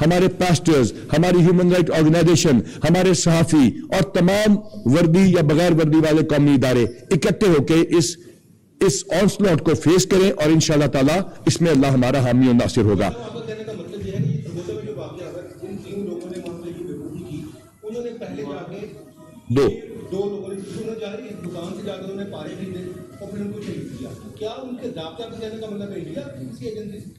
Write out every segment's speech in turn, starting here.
ہمارے پاسٹرز, ہماری human right organization, ہمارے صحافی اور تمام وردی یا بغیر وردی والے قومی ادارے اکٹھے ہو کے اس آنسلوٹ کو فیس کریں, اور انشاءاللہ تعالیٰ اس میں اللہ ہمارا حامی و ناصر ہوگا. دو لوگوں نے دکان سے جا کر انہیں پارے خریدے اور پھر ان کو شہید کیا. کیا ان کے رابطہ بھی کہنے کا مطلب انڈیا کسی ایجنسی سے؟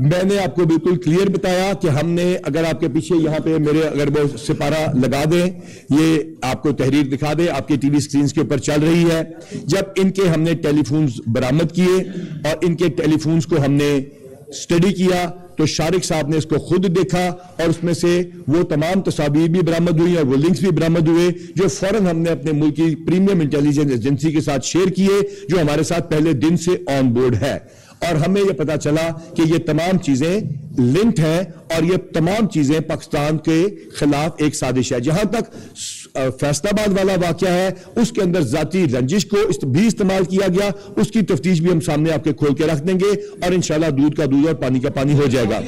میں نے آپ کو بالکل کلیئر بتایا کہ ہم نے, اگر آپ کے پیچھے یہاں پہ میرے اگر وہ سپارہ لگا دیں, یہ آپ کو تحریر دکھا دیں, آپ کے ٹی وی سکرینز کے اوپر چل رہی ہے. جب ان کے ہم نے ٹیلی فونز برآمد کیے اور ان کے ٹیلی فونز کو ہم نے اسٹڈی کیا تو شارق صاحب نے اس کو خود دیکھا اور اس میں سے وہ تمام تصاویر بھی برآمد ہوئی اور وہ لنکس بھی برآمد ہوئے جو فوراً ہم نے اپنے ملک کی پریمیم انٹیلیجنس ایجنسی کے ساتھ شیئر کیے, جو ہمارے ساتھ پہلے دن سے آن بورڈ ہے. اور ہمیں یہ پتا چلا کہ یہ تمام چیزیں لنکڈ ہیں اور یہ تمام چیزیں پاکستان کے خلاف ایک سازش ہے. جہاں تک فیصل آباد والا واقعہ ہے اس کے اندر ذاتی رنجش کو بھی استعمال کیا گیا, اس کی تفتیش بھی ہم سامنے آپ کے کھول کے رکھ دیں گے اور انشاءاللہ دودھ کا دودھ اور پانی کا پانی ہو جائے گا.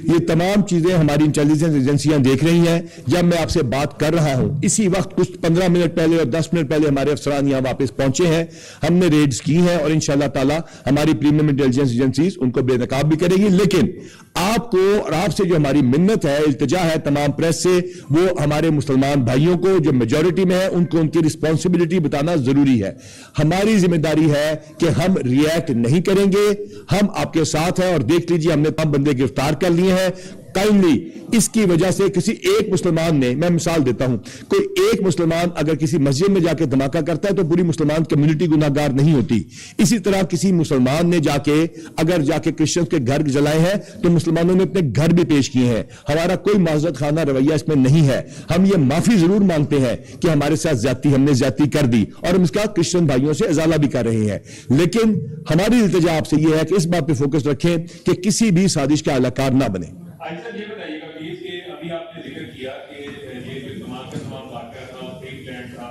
یہ تمام چیزیں ہماری انٹیلیجنس ایجنسیاں دیکھ رہی ہیں. جب میں آپ سے بات کر رہا ہوں اسی وقت کچھ 15 منٹ پہلے اور 10 منٹ پہلے ہمارے افسران یہاں واپس پہنچے ہیں. ہم نے ریڈز کی ہیں اور انشاءاللہ تعالی ہماری پریمیم انٹیلیجنس ایجنسیز ان کو بے نقاب بھی کرے گی. لیکن آپ کو اور آپ سے جو ہماری منت ہے, التجا ہے تمام پریس سے, وہ ہمارے مسلمان بھائیوں کو جو میجورٹی میں ہے ان کو ان کی رسپانسبلٹی بتانا ضروری ہے. ہماری ذمہ داری ہے کہ ہم ریئیکٹ نہیں کریں گے, ہم آپ کے ساتھ ہیں. اور دیکھ لیجیے ہم نے 5 بندے گرفتار کر لیے ہیں. کائنڈلی اس کی وجہ سے کسی ایک مسلمان نے, میں مثال دیتا ہوں, کوئی ایک مسلمان اگر کسی مسجد میں جا کے دھماکہ کرتا ہے تو پوری مسلمان کمیونٹی گناہگار نہیں ہوتی. اسی طرح کسی مسلمان نے اگر جا کے کرسچنز کے گھر جلائے ہیں تو مسلمانوں نے اپنے گھر بھی پیش کیے ہیں. ہمارا کوئی معذرت خانہ رویہ اس میں نہیں ہے. ہم یہ معافی ضرور مانگتے ہیں کہ ہمارے ساتھ زیادتی, ہم نے زیادتی کر دی اور ہم اس کا کرسچن بھائیوں سے ازالہ بھی کر رہے ہیں. لیکن ہماری التجا آپ سے یہ ہے کہ اس بات پہ فوکس رکھیں کہ کسی بھی سازش کا اہلکار نہ بنے. یہ بتائیے گا پلیز کہ ابھی آپ نے ذکر کیا کہ یہ جو تمام کا تمام واقعہ تھا, ایک لینڈ تھا,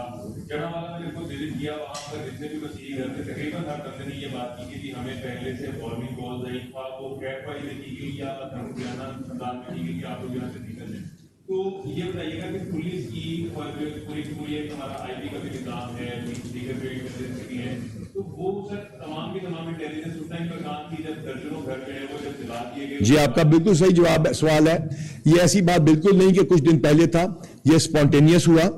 جڑا والا نے کو وزٹ کیا, وہاں پر جتنے بھی وسیع گھر تھے تقریباً ہر بندے نے یہ بات کی کہ ہمیں پہلے سے وارننگ کال ضعیف تھا, وہ کیٹ وائی میں کی گئی یا دھمکیانہ انداز میں کی گئی کہ آپ لوگ یہاں سے نکل جائیں. تو یہ بتائیے گا کہ پولیس کی اور پوری ایک ہمارا آئی پی کا بھی نظام ہے, دیگر بھی ایجنسی بھی ہے, تو وہ سر تمام کے تمام انٹیلیجنس اس ٹائم پر کام کی جب درجنوں گھر پہ وہ جب جلا دیے گئے. جی آپ کا بالکل صحیح جواب سوال ہے. یہ ایسی بات بالکل نہیں کہ کچھ دن پہلے تھا, یہ سپونٹینیس ہوا.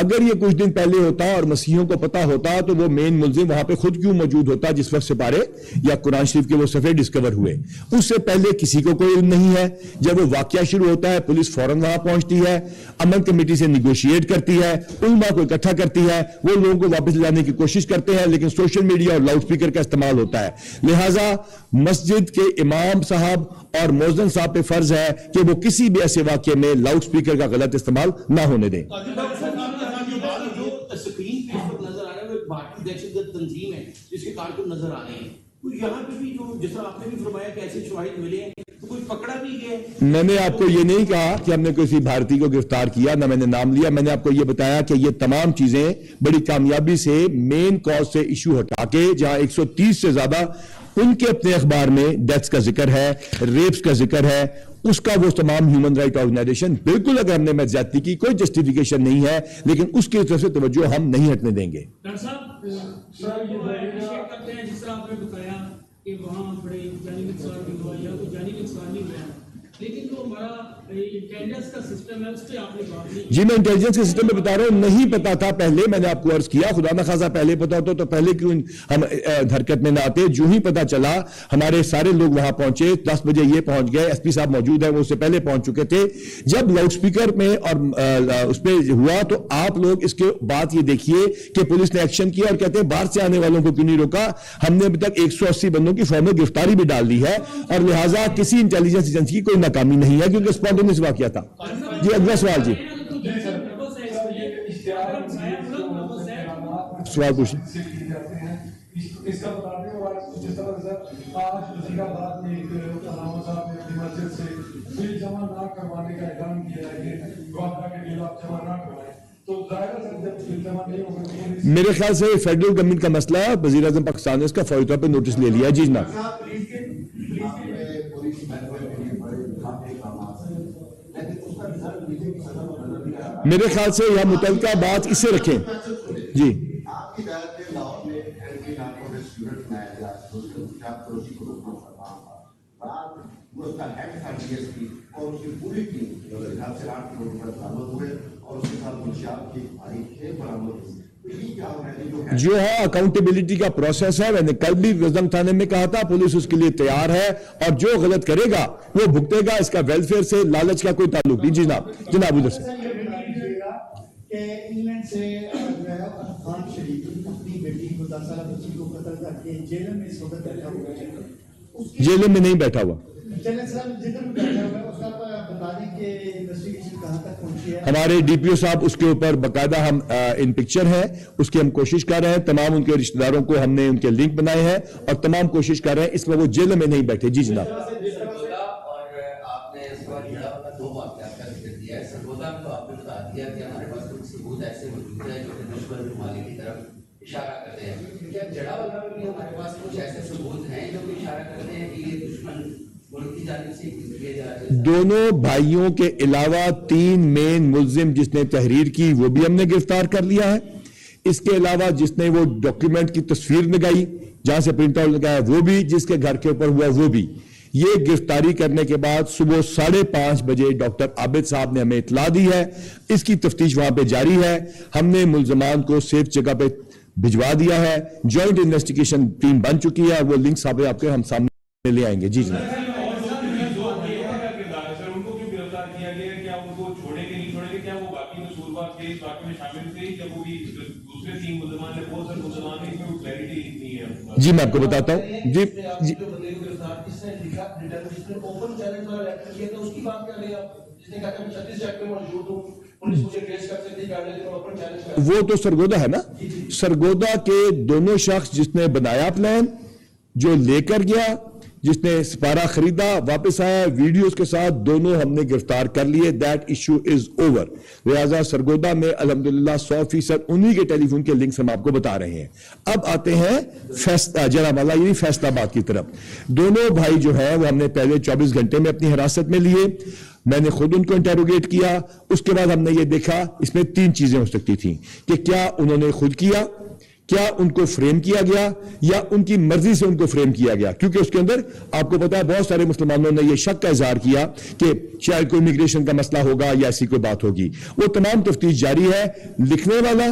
اگر یہ کچھ دن پہلے ہوتا اور مسیحیوں کو پتا ہوتا تو وہ مین ملزم وہاں پہ خود کیوں موجود ہوتا جس وقت سپارے یا قرآن شریف کے وہ صفحے ڈسکور ہوئے. اس سے پہلے کسی کو کوئی علم نہیں ہے. جب وہ واقعہ شروع ہوتا ہے پولیس فوراً وہاں پہنچتی ہے, امن کمیٹی سے نیگوشیٹ کرتی ہے, علماء کو اکٹھا کرتی ہے, وہ لوگوں کو واپس لانے کی کوشش کرتے ہیں, لیکن سوشل میڈیا اور لاؤڈ اسپیکر کا استعمال ہوتا ہے. لہٰذا مسجد کے امام صاحب اور مؤذن صاحب پہ فرض ہے کہ وہ کسی بھی ایسے واقعے میں لاؤڈ اسپیکر کا غلط استعمال نہ ہونے دیں. سکرین پہ اس وقت نظر آ رہا ہے وہ ایک بھارتی دہشت گرد تنظیم ہے جس کے کارکن نظر آ رہے ہیں. تو یہاں پہ بھی جو جس طرح آپ نے بھی فرمایا کہ ایسے شواہد ملے ہیں تو کوئی پکڑا بھی گیا. میں نے آپ کو یہ نہیں کہا کہ ہم نے کسی بھارتی کو گرفتار کیا, نہ میں نے نام لیا. میں نے آپ کو یہ بتایا کہ یہ تمام چیزیں بڑی کامیابی سے مین کاز سے ایشو ہٹا کے, جہاں 130 سے زیادہ ان کے اپنے اخبار میں ڈیتھس کا ذکر ہے, ریپس کا ذکر ہے, اس کا وہ تمام ہیومن رائٹ آرگنائزیشن بالکل اگر ہم نے زیادتی کی کوئی جسٹیفیکیشن نہیں ہے, لیکن اس کی طرف سے توجہ ہم نہیں ہٹنے دیں گے. ڈاکٹر صاحب کرتے ہیں جس طرح آپ نے بتایا کہ وہاں بڑے جانی نقصان بھی ہوا یا تو جانی نقصان نہیں ہوا, لیکن جو ہمارا انٹیلیجنس کا سسٹم ہے اس پہ آپ نے بات نہیں. جی میں انٹیلیجنس کے سسٹم میں بتا رہا ہوں, نہیں پتا تھا پہلے. میں نے آپ کو عرض کیا خدا نہ خواستہ پہلے پتا ہوتا تو پہلے کیوں ہم حرکت میں نہ آتے. جو ہی پتا چلا ہمارے سارے لوگ وہاں پہنچے, 10 بجے یہ پہنچ گئے, ایس پی صاحب موجود ہیں وہ اس سے پہلے پہنچ چکے تھے. جب لاؤڈ اسپیکر میں اور اس پہ ہوا تو آپ لوگ اس کے بعد یہ دیکھیے کہ پولیس نے ایکشن کیا اور کہتے ہیں باہر سے آنے والوں کو کیوں نہیں روکا. ہم نے ابھی تک 180 بندوں کی فارمل گرفتاری بھی ڈال دی ہے اور لہٰذا کسی انٹیلیجنس ایجنسی کی کوئی ناکامی نہیں ہے کیونکہ اسپونٹینیس واقعہ تھا. جی اگلا سوال. جی سوال پوچھیں. اس کا بتا دیں اور جس طرح سے آج وزیر آباد نے ایک علامہ صاحب نے اپنی مسجد سے بل جمع نہ کروانے کا اعلان کیا ہے کہ گوادہ کے بل آپ جمع نہ کروائیں, तो जाएगा सर जब जमा नहीं होगा पुलिस मेरे ख्याल से फेडरल गवर्नमेंट का मसला है, वजीर आजम पाकिस्तान ने इसका फौरी तौर पर नोटिस ले लिया। जी जनाब। मेरे ख्याल से यह मुतलका बात इससे रखें। जी आपकी हिदायत में लाहौर में एंटी नार्कोटिक्स यूनिट बनाया गया, उसका फरोशी को रोकने का काम था। रात वो उसका हेड था डीएसपी और उसकी पूरी टीम मेरे ख्याल से 8 करोड़ रुपए बरामद हुए और उसके साथ मुंशियात की भारी खेल बरामद हुई। तो ये क्या हो रहा है जो जो है अकाउंटेबिलिटी का प्रोसेस है। मैंने कल भी वजम थाने में कहा था, पुलिस उसके लिए तैयार है और जो गलत करेगा वो भुगतेगा। इसका वेलफेयर से लालच का कोई ताल्लुक नहीं। जी जनाब। जनाब उधर से कि इंग्लैंड से जो है खान शरीफ अपनी बेटी को 10 साल बच्ची को कत्ल करके जेल में इस वक्त बैठा हुआ है। जेल में नहीं बैठा हुआ, चले सर जिधर भी बैठा हुआ है उसका बता दें कि इन्वेस्टिगेशन कहां तक पहुंची है। हमारे डीपीओ साहब उसके ऊपर बकायदा हम इन पिक्चर है, उसकी हम कोशिश कर रहे हैं। तमाम उनके रिश्तेदारों को हमने उनके लिंक बनाए हैं और तमाम कोशिश कर रहे हैं, इसमें वो जेल में नहीं बैठे। जी जनाब। और आपने इस बार जड़ा वाला 2 वाक़यात का जिक्र किया है। सरगोदा में तो आपने बता दिया कि हमारे पास कुछ सबूत ऐसे मौजूद हैं जो कि दुश्मन ममालिक की तरफ इशारा करते हैं। क्या जड़ा वाला में भी हमारे पास कुछ ऐसे सबूत हैं जो कि इशारा करते हैं कि ये दुश्मन मुल्क की जानिब से किए जा रहे हैं? दोनों भाइयों के अलावा 3 मेन मुल्जिम जिसने तहरीर की वो भी हमने गिरफ्तार कर लिया है। इसके अलावा जिसने वो डॉक्यूमेंट की तस्वीर लगाई जहां से प्रिंट आउट लगाया वो भी, जिसके घर के ऊपर हुआ वो भी। ये गिरफ्तारी करने के बाद सुबह 5:30 बजे डॉक्टर आबिद साहब ने हमें इतला दी है। इसकी तफ्तीश वहां पे जारी है। हमने मुल्जमान को सेफ जगह पे भिजवा दिया है। जॉइंट इन्वेस्टिगेशन टीम बन चुकी है। वो लिंक साहब आपके हम सामने ले आएंगे। जी जनाब। उनको क्यों गिरफ्तार किया गया? क्या उनको छोड़ेंगे नहीं छोड़ेंगे? क्या वो बाकी कसूरवार थे इस वाकये में शामिल थे? क्या वो भी दूसरे 3 मुल्जमान ने, बहुत सारे मुल्जमान ने, इसमें क्लैरिटी नहीं है। जी मैं आपको बताता हूँ। जी जी ओपन चैलेंज वाला लेटर किया था उसकी बात कर रहे हैं आप, जिसने कहा था मैं 36 एक्ट में मौजूद हूं, पुलिस मुझे केस कर सकती है, लेकिन ओपन चैलेंज कर। वो तो सरगोदा है ना। सरगोदा के दोनों शख्स, जिसने बनाया प्लान, जो लेकर गया, जिसने सिपारा खरीदा, वापस आया वीडियोस के साथ, दोनों हमने गिरफ्तार कर लिए। That issue is over. लिहाजा सरगोदा में अल्हम्दुलिल्लाह 100% उन्हीं के टेलीफोन के लिंक्स हम आपको बता रहे हैं। अब आते हैं जरामाला यानी फैसलाबाद की तरफ। दोनों भाई जो है वो हमने पहले 24 घंटे में अपनी हिरासत में लिए। मैंने खुद उनको इंटेरोगेट किया। उसके बाद हमने ये देखा इसमें 3 चीजें हो सकती थी कि क्या उन्होंने खुद किया, क्या उनको फ्रेम किया गया, या उनकी मर्जी से उनको फ्रेम किया गया। क्योंकि उसके अंदर आपको पता है बहुत सारे मुसलमानों ने यह शक का इजहार किया कि शायद कोई इमिग्रेशन का मसला होगा या ऐसी कोई बात होगी। वो तमाम तफ्तीश जारी है। लिखने वाला,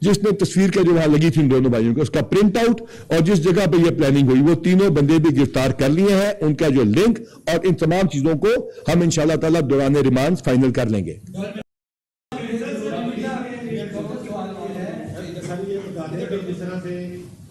जिसने तस्वीर के जो वहां लगी थी दोनों भाइयों को, उसका प्रिंट आउट, और जिस जगह पे ये प्लानिंग हुई, वो तीनों बंदे भी गिरफ्तार कर लिए हैं। उनका जो लिंक और इन तमाम चीजों को हम इंशाअल्लाह ताला दौरान रिमांड फाइनल कर लेंगे। जिस तरह से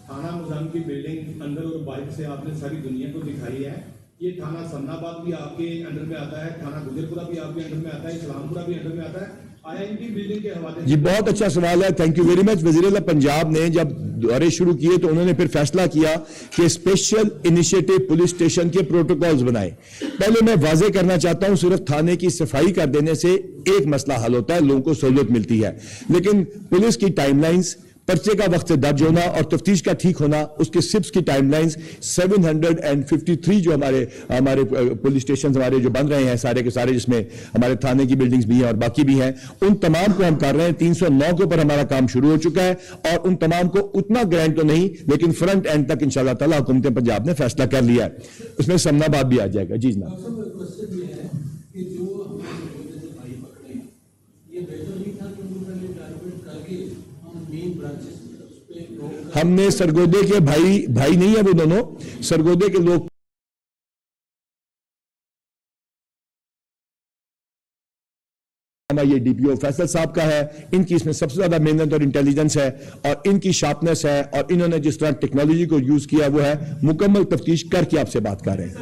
थाना मुजाम की बिल्डिंग अंदर और बाइक से आपने सारी दुनिया को दिखाई है, ये थाना सन्नाबाद भी आपके अंडर में आता है, थाना गुजरपुरा भी आपके अंडर में आता है, इस्लामपुरा भी अंडर में आता है। आया इनकी बिल्डिंग के हवाले जी बहुत अच्छा सवाल है, थैंक यू वेरी मच। वज़ीर आला पंजाब ने जब दौरे शुरू किए तो उन्होंने फिर फैसला किया कि स्पेशल इनिशिएटिव पुलिस स्टेशन के प्रोटोकॉल्स बनाए। पहले मैं वाजे करना चाहता हूं, सिर्फ थाने की सफाई कर देने से एक मसला हल होता है, लोगों को सहूलियत मिलती है, लेकिन पुलिस की टाइमलाइंस, पर्चे का वक्त दर्ज होना और तफ्तीश का ठीक होना, उसके सिप्स की टाइमलाइंस 753 जो हमारे पुलिस स्टेशन हमारे जो बन रहे हैं सारे के सारे, जिसमें हमारे थाने की बिल्डिंग्स भी हैं और बाकी भी हैं, उन तमाम को हम कर रहे हैं। 309 के ऊपर हमारा काम शुरू हो चुका है और उन तमाम को उतना ग्रैंड तो नहीं, लेकिन फ्रंट एंड तक इंशाअल्लाह ताला हुकूमत पंजाब ने फैसला कर लिया है। उसमें समनाबाद भी आ जाएगा। जी जनाब। हमने सरगोदे के भाई नहीं है वो दोनों, सरगोदे के लोग ये डीपीओ फैसल साहब का है, इनकी इसमें सबसे ज्यादा मेहनत और इंटेलिजेंस है और इनकी शार्पनेस है, और इन्होंने जिस तरह टेक्नोलॉजी को यूज किया वो है मुकम्मल तफ्तीश करके आपसे बात कर रहे हैं।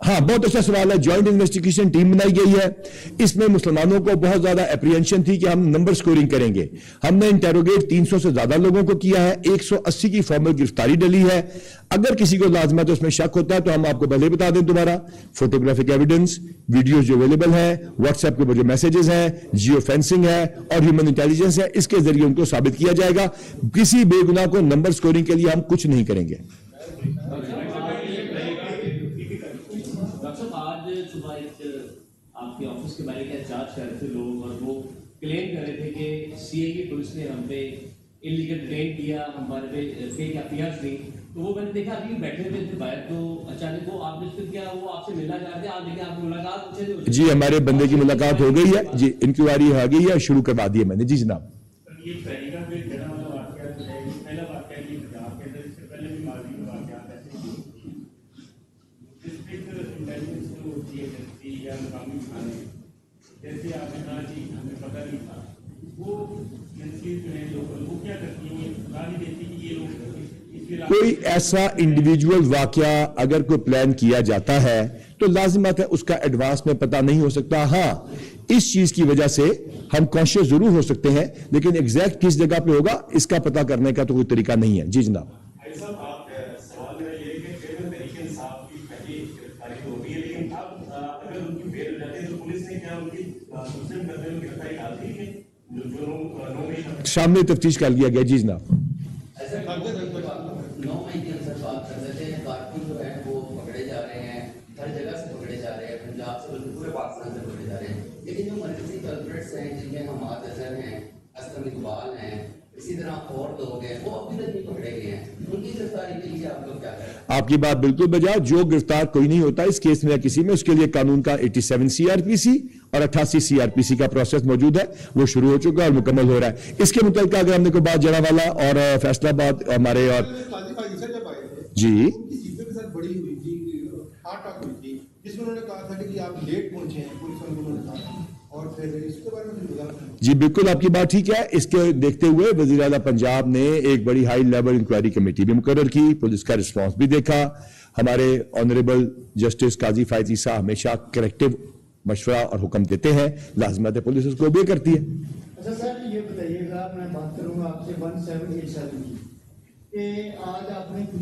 हाँ, बहुत अच्छा सवाल है। जॉइंट इन्वेस्टिगेशन टीम बनाई गई है। इसमें मुसलमानों को बहुत ज्यादा एप्रीहेंशन थी कि हम नंबर स्कोरिंग करेंगे। हमने इंटेरोगेट 300 से ज्यादा लोगों को किया है, 180 की फॉर्मल गिरफ्तारी डली है। अगर किसी को लाजमत उसमें शक होता है तो हम आपको पहले बता दें दोबारा, फोटोग्राफिक एविडेंस, वीडियोज जो अवेलेबल है, व्हाट्सएप के ऊपर जो मैसेजेस हैं, जियो फेंसिंग है और ह्यूमन इंटेलिजेंस है, इसके जरिए उनको साबित किया जाएगा। किसी बेगुनाह को नंबर स्कोरिंग के लिए हम कुछ नहीं करेंगे। डॉक्टर साहब, आज सुबह एक आपके ऑफिस के बारे में जांच कर रहे थे लोग और वो क्लेम कर रहे थे कि सीआईए पुलिस ने हम पे इलीगल डिटेन किया, हमारे पे फेक एफआईआर दी। तो वो मैंने देखा अभी बैठे हुए थे बाहर, तो अचानक वो आपने फिर क्या वो आपसे मिलना चाहते हैं? आप देखें आपकी मुलाकात पूछे जी, हमारे बंदे की मुलाकात हो गई है जी, इंक्वायरी आ गई है, शुरू करवा दी है मैंने। जी जनाब। ये पहला वाकया है, पहला वाकया ये पंजाब के अंदर, इससे पहले भी माजी में वाकयात ऐसे डिस्ट्रिक्ट इंटेलिजेंस जो होती है एजेंसी या मुकामी थाने, जैसे आपने कहा कि हमें पता नहीं था, वो एजेंसी जो है लोकल वो क्या करती है, वो बता नहीं देती कि ये लोग कोई ऐसा इंडिविजुअल वाकया अगर कोई प्लान किया जाता है तो लाजिमत है उसका एडवांस में पता नहीं हो सकता। हाँ, इस चीज की वजह से हम कॉन्शियस जरूर हो सकते हैं, लेकिन एग्जैक्ट किस जगह पे होगा इसका पता करने का तो कोई तरीका नहीं है। जी जनाब। सवाल मेरा ये है कि फिर तरीके इंसाफ की पहली गिरफ्तारी हो गई है, लेकिन अब अगर उनकी बेल हो जाती है तो पुलिस ने क्या उनकी दूसरे मुकदमे में गिरफ्तारी डाल दी है? जो सामने तफ्तीश कर लिया गया। जी जनाब। 9 मई की अंदर बात कर रहे थे, कारकुन जो है वो पकड़े जा रहे हैं, हर जगह से पकड़े जा रहे हैं, पंजाब से बल्कि पूरे पाकिस्तान से पकड़े जा रहे हैं। लेकिन जो मरकजी कल्प्रिट्स हैं जिनमें हमाद अजहर हैं, असलम इकबाल हैं, इसी तरह और लोग हैं, वो अभी तक नहीं पकड़े गए हैं। उनकी गिरफ्तारी के लिए आप लोग क्या करें? आपकी बात बिल्कुल बजा। जो गिरफ्तार कोई नहीं होता इस केस में या किसी में, उसके लिए कानून का 87 सीआरपीसी और 88 सीआरपीसी का प्रोसेस मौजूद है, वो शुरू हो चुका है और मुकम्मल हो रहा है। इसके मुताबिक अगर हमने कोई बात जनावाला और फैसलाबाद हमारे और जी के साथ बड़ी हुई थी, टॉक हुई थी, जिसमें उन्होंने कहा था कि आप लेट पहुंचे हैं, पुलिस वालों को उन्होंने कहा, और फिर इसके बारे में कुछ जी बिल्कुल आपकी बात ठीक है। इसके देखते हुए वज़ीर आला पंजाब ने एक बड़ी हाई लेवल इंक्वायरी कमेटी भी मुकर्रर की, पुलिस का रिस्पांस भी देखा। हमारे ऑनरेबल जस्टिस काजी फायद ईसा हमेशा करेक्टिव मशवरा और हुक्म देते हैं, लाजमत पुलिस उसको ओबे करती है। अच्छा सर, ये बताइएगा, मैं बात करूंगा आपसे 1787 की, कि आज आपने